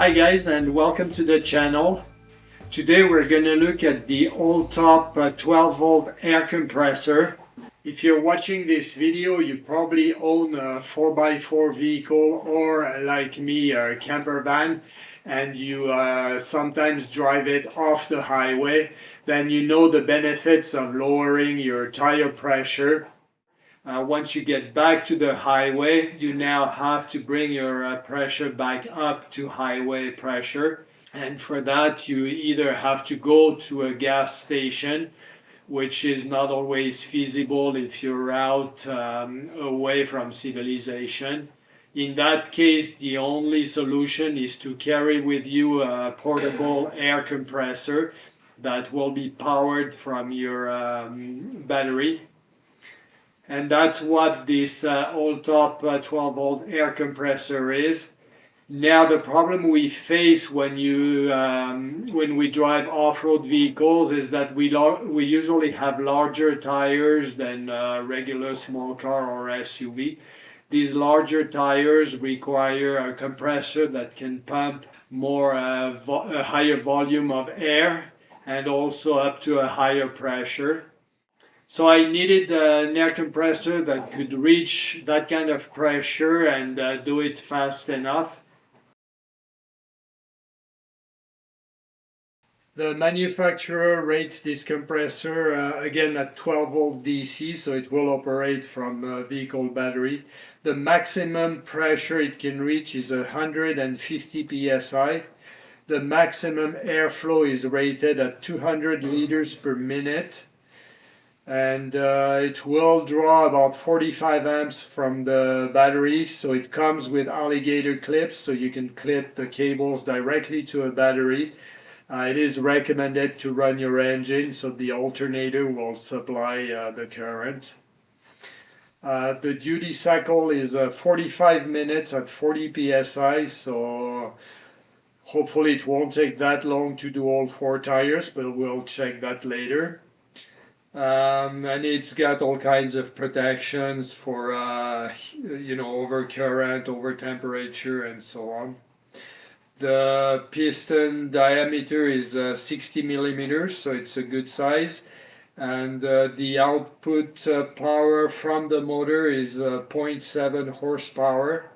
Hi guys, and welcome to the channel. Today we're going to look at the all-top 12 volt air compressor. If you're watching this video, you probably own a 4x4 vehicle or, like me, a camper van, and you sometimes drive it off the highway. Then you know the benefits of lowering your tire pressure. Once you get back to the highway, you now have to bring your pressure back up to highway pressure. And for that, you either have to go to a gas station, which is not always feasible if you're out away from civilization. In that case, the only solution is to carry with you a portable air compressor that will be powered from your battery. And that's what this all-top 12 volt air compressor is. Now the problem we face when we drive off-road vehicles is that we usually have larger tires than regular small car or SUV. These larger tires require a compressor that can pump more a higher volume of air and also up to a higher pressure. So I needed an air compressor that could reach that kind of pressure and do it fast enough. The manufacturer rates this compressor again at 12 volt DC, so it will operate from a vehicle battery. The maximum pressure it can reach is 150 psi. The maximum airflow is rated at 200 liters per minute. And it will draw about 45 amps from the battery, so it comes with alligator clips, so you can clip the cables directly to a battery. It is recommended to run your engine, so the alternator will supply the current. The duty cycle is 45 minutes at 40 psi, so hopefully it won't take that long to do all 4 tires, but we'll check that later. And it's got all kinds of protections for over current, over temperature, and so on. The piston diameter is 60 millimeters, so it's a good size, and the output power from the motor is 0.7 horsepower.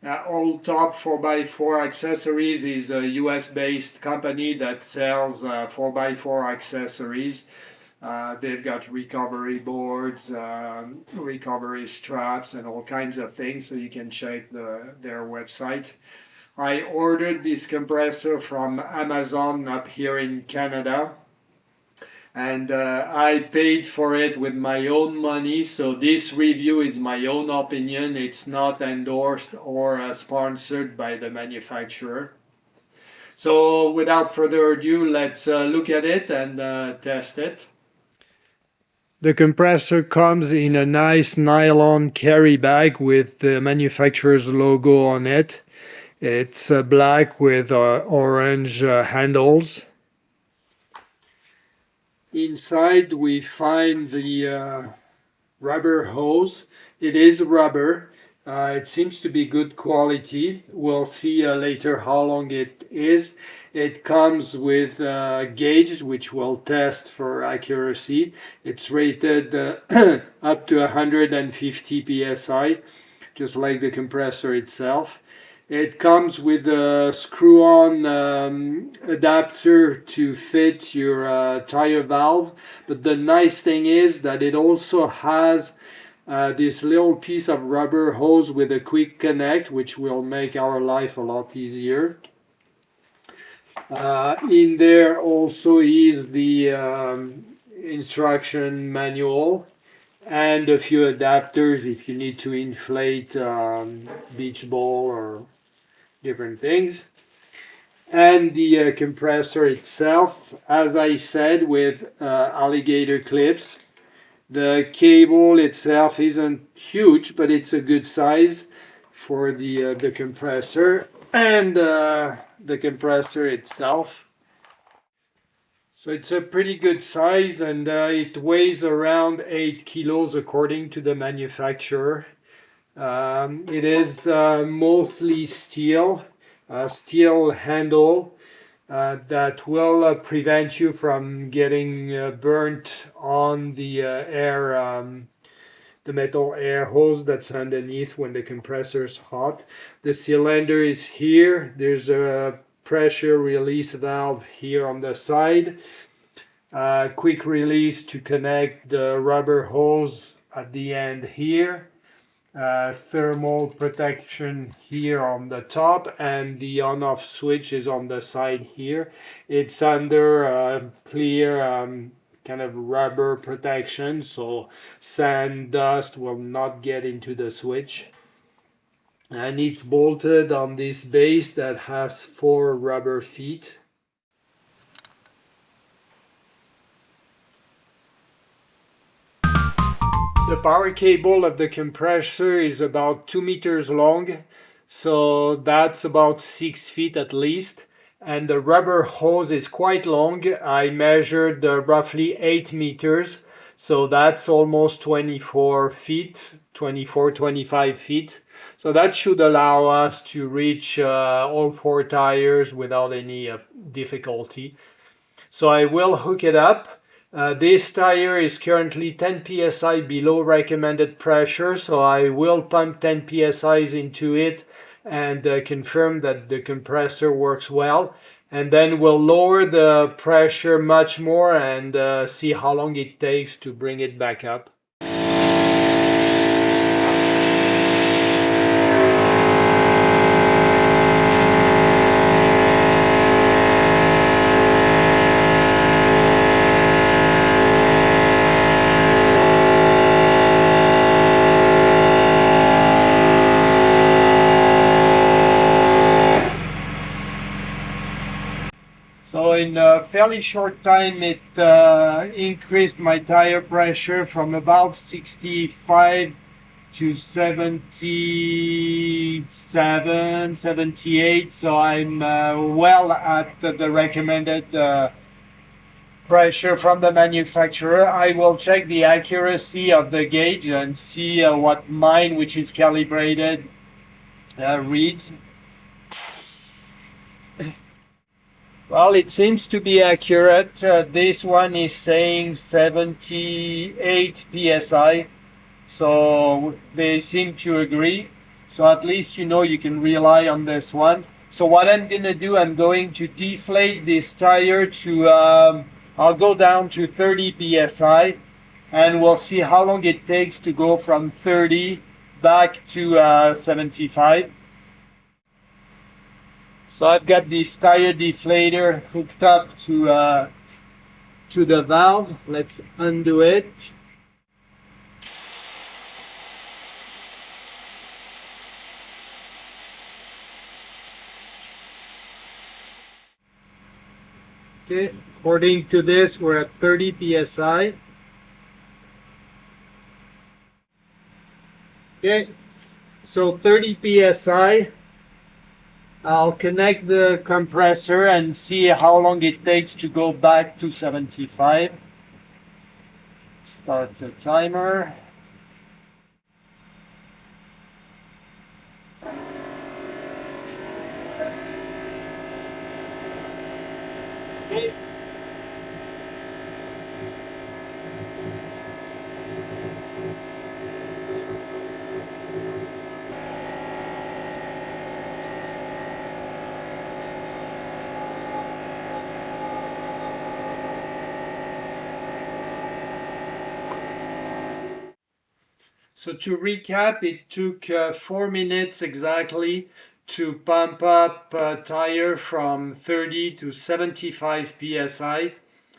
All-top 4x4 Accessories is a US-based company that sells 4x4 accessories. They've got recovery boards, recovery straps, and all kinds of things, so you can check their website. I ordered this compressor from Amazon up here in Canada, and I paid for it with my own money, so this review is my own opinion. It's not endorsed or sponsored by the manufacturer. So without further ado, let's look at it and test it. The compressor comes in a nice nylon carry bag with the manufacturer's logo on it. It's black with orange handles. Inside we find the rubber hose. It is rubber. It seems to be good quality. We'll see later how long it is. It comes with a gauge which will test for accuracy. It's rated up to 150 psi, just like the compressor itself. It comes with a screw-on adapter to fit your tire valve, but the nice thing is that it also has this little piece of rubber hose with a quick connect, which will make our life a lot easier. In there also is the instruction manual and a few adapters if you need to inflate beach ball or different things. And the compressor itself, as I said, with alligator clips. The cable itself isn't huge, but it's a good size for the compressor and the compressor itself. So it's a pretty good size, and it weighs around 8 kilos according to the manufacturer. It is mostly steel. steel handle that will prevent you from getting burnt on the the metal air hose that's underneath when the compressor is hot. The cylinder is here. There's a pressure release valve here on the side. Quick release to connect the rubber hose at the end here. Thermal protection here on the top, and the on-off switch is on the side here. It's under clear kind of rubber protection, so sand, dust will not get into the switch. And it's bolted on this base that has 4 rubber feet. The power cable of the compressor is about 2 meters long, so that's about 6 feet at least. And the rubber hose is quite long. I measured roughly 8 meters, so that's almost 24 feet, 25 feet. So that should allow us to reach all 4 tires without any difficulty. So I will hook it up. This tire is currently 10 psi below recommended pressure, so I will pump 10 psi's into it and confirm that the compressor works well. And then we'll lower the pressure much more and see how long it takes to bring it back up. So in a fairly short time, it increased my tire pressure from about 65 to 77, 78. So I'm well at the recommended pressure from the manufacturer. I will check the accuracy of the gauge and see what mine, which is calibrated, reads. Well, it seems to be accurate. This one is saying 78 psi, so they seem to agree. So at least you know you can rely on this one. So what I'm gonna do, I'm going to deflate this tire to, I'll go down to 30 psi, and we'll see how long it takes to go from 30 back to 75. So I've got this tire deflator hooked up to the valve. Let's undo it. Okay, according to this, we're at 30 psi. Okay, so 30 psi. I'll connect the compressor and see how long it takes to go back to 75. Start the timer. Okay. So to recap, it took 4 minutes exactly to pump up a tire from 30 to 75 psi.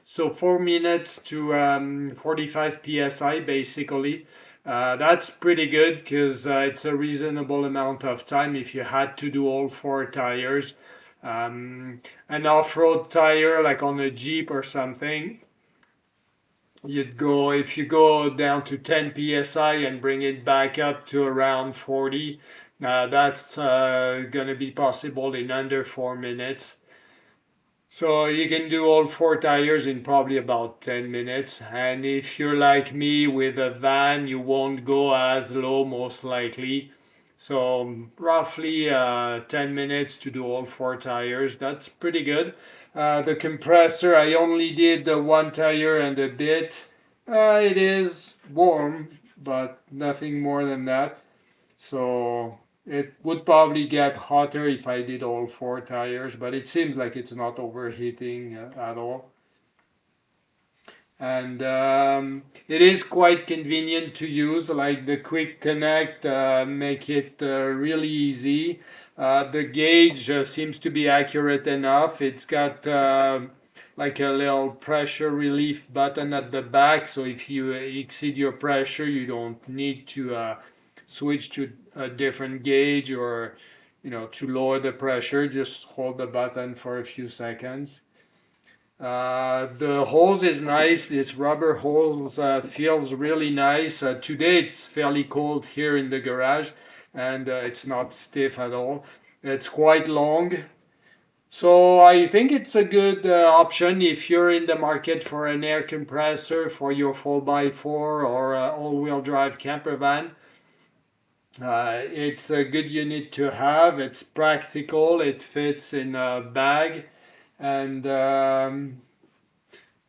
So 4 minutes to 45 psi basically. That's pretty good because it's a reasonable amount of time if you had to do all 4 tires. An off-road tire like on a Jeep or something, you'd go, if you go down to 10 psi and bring it back up to around 40, that's gonna be possible in under 4 minutes. So you can do all 4 tires in probably about 10 minutes. And if you're like me with a van, you won't go as low most likely. So roughly 10 minutes to do all 4 tires. That's pretty good. The compressor, I only did the 1 tire and a bit. It is warm, but nothing more than that. So it would probably get hotter if I did all 4 tires, but it seems like it's not overheating at all. And it is quite convenient to use, like the quick connect make it really easy. The gauge seems to be accurate enough. It's got like a little pressure relief button at the back, so if you exceed your pressure you don't need to switch to a different gauge, or to lower the pressure, just hold the button for a few seconds. The hose is nice. This rubber hose feels really nice. Today it's fairly cold here in the garage, and it's not stiff at all. It's quite long. So I think it's a good option if you're in the market for an air compressor for your 4x4 or all-wheel drive camper van. It's a good unit to have. It's practical. It fits in a bag, and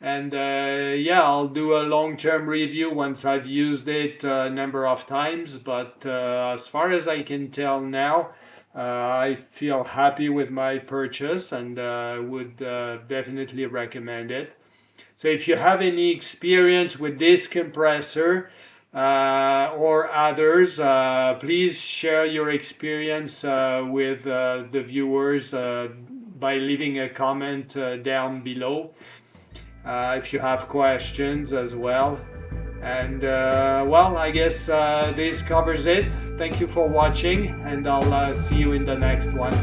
yeah, I'll do a long-term review once I've used it a number of times. But as far as I can tell now, I feel happy with my purchase, and would definitely recommend it. So if you have any experience with this compressor or others, please share your experience with the viewers by leaving a comment down below. If you have questions as well. And well, I guess this covers it. Thank you for watching, and I'll see you in the next one.